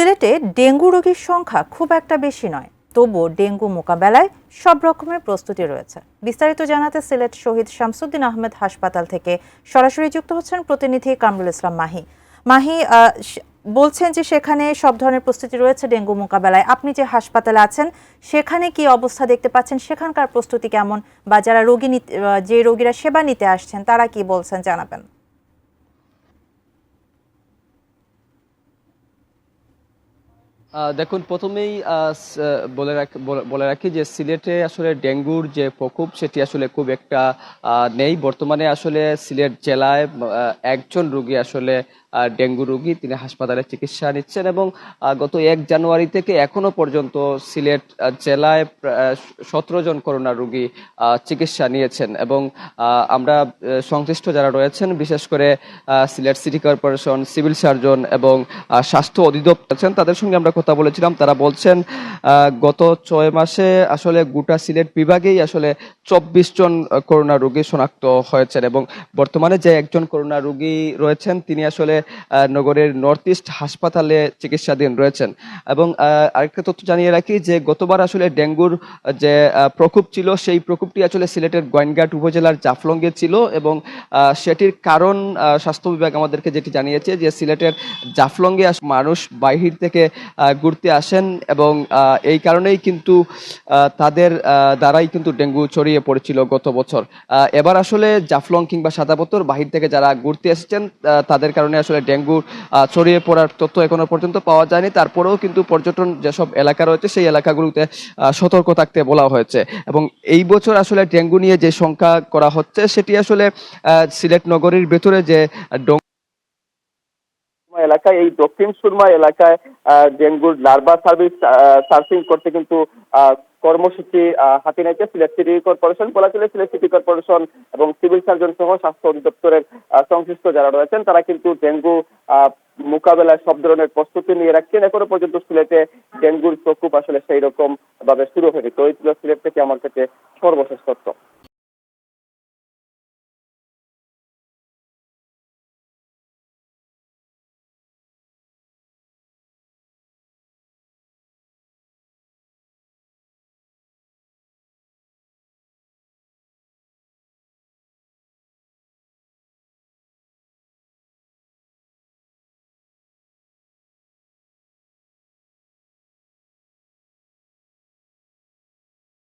সিলেটে ডেঙ্গু রোগীর সংখ্যা খুব একটা বেশি নয়, তবুও ডেঙ্গু মোকাবেলায় সব রকমের প্রস্তুতি রয়েছে। বিস্তারিত জানাতে সিলেট শহীদ শামসুদ্দিন আহমেদ হাসপাতাল থেকে সরাসরি যুক্ত হচ্ছেন প্রতিনিধি কামরুল ইসলাম মাহি। মাহি, বলছেন যে সেখানে সব ধরনের প্রস্তুতি রয়েছে ডেঙ্গু মোকাবেলায়। আপনি যে হাসপাতালে আছেন সেখানে কি অবস্থা দেখতে পাচ্ছেন, সেখানকার প্রস্তুতি কেমন, বা যারা যে রোগীরা সেবা নিতে আসছেন তারা কি বলছেন জানাবেন। দেখুন, প্রথমেই বলে রাখি যে সিলেটে আসলে ডেঙ্গুর যে প্রকোপ সেটি আসলে খুব একটা নেই বর্তমানে। আসলে সিলেট জেলায় একজন রোগী আসলে ডেঙ্গু রোগী, তিনি হাসপাতালে চিকিৎসা নিচ্ছেন এবং গত 1 জানুয়ারি থেকে এখনো পর্যন্ত সিলেট জেলায় 17 জন করোনা রোগী চিকিৎসা নিয়েছেন এবং আমরা সংশ্লিষ্ট যারা রয়েছেন, বিশেষ করে Sylhet city corporation, civil surgeon এবং স্বাস্থ্য অধিদপ্তর আছেন, তাদের সঙ্গে আমরা কথা বলেছিলাম। তারা বলছেন গত 6 মাসে আসলে গোটা সিলেট বিভাগেই আসলে 24 জন করোনা রোগী শনাক্ত হয়েছেন এবং বর্তমানে যে একজন করোনা রোগী রয়েছেন তিনি আসলে নগরের নর্থ ইস্ট হাসপাতালে চিকিৎসাধীন রয়েছেন। এবং আরেকটা তথ্য জানিয়ে রাখি যে গতবার আসলে ডেঙ্গুর যে প্রকোপ ছিল সেই প্রকোপটি আসলে সিলেটের গোয়েনঘাট উপজেলার জাফলংয়ে ছিল এবং সেটির কারণ স্বাস্থ্য বিভাগ আমাদেরকে যেটি জানিয়েছে যে সিলেটের জাফলংয়ে মানুষ বাহির থেকে ঘুরতে আসেন এবং এই কারণেই কিন্তু তাদের দ্বারাই কিন্তু ডেঙ্গু ছড়িয়ে পড়েছিল গত বছর। এবার আসলে জাফলং কিংবা সাদাপত্তর বাহির থেকে যারা ঘুরতে এসেছেন তাদের কারণে আসলে ডেঙ্গু ছড়িয়ে পড়ার তথ্য এখনো পর্যন্ত পাওয়া যায়নি। তারপরেও কিন্তু পর্যটন যেসব এলাকা রয়েছে সেই এলাকাগুলোতে সতর্ক থাকতে বলা হয়েছে এবং এই বছর আসলে ডেঙ্গু নিয়ে যে সংখ্যা করা হচ্ছে সেটি আসলে সিলেট নগরীর ভেতরে যে এলাকায়, এই দক্ষিণ সুরমা এলাকায় ডেঙ্গুর লার্ভা সার্চিং করতে কিন্তু কর্মসূচি হাতে নিয়েছে সিলেট সিটি কর্পোরেশন। বলা চলে সিলেট সিটি কর্পোরেশন এবং সিভিল সার্জন সহ স্বাস্থ্য অধিদপ্তরের সংশ্লিষ্ট যারা রয়েছেন তারা কিন্তু ডেঙ্গু মোকাবেলায় সব ধরনের প্রস্তুতি নিয়ে রাখছেন। এখনো পর্যন্ত সিলেটে ডেঙ্গুর প্রকোপ আসলে সেই রকম ভাবে শুরু হয়নি। তো এই ছিল সিলেট থেকে আমার কাছে সর্বশেষ তথ্য।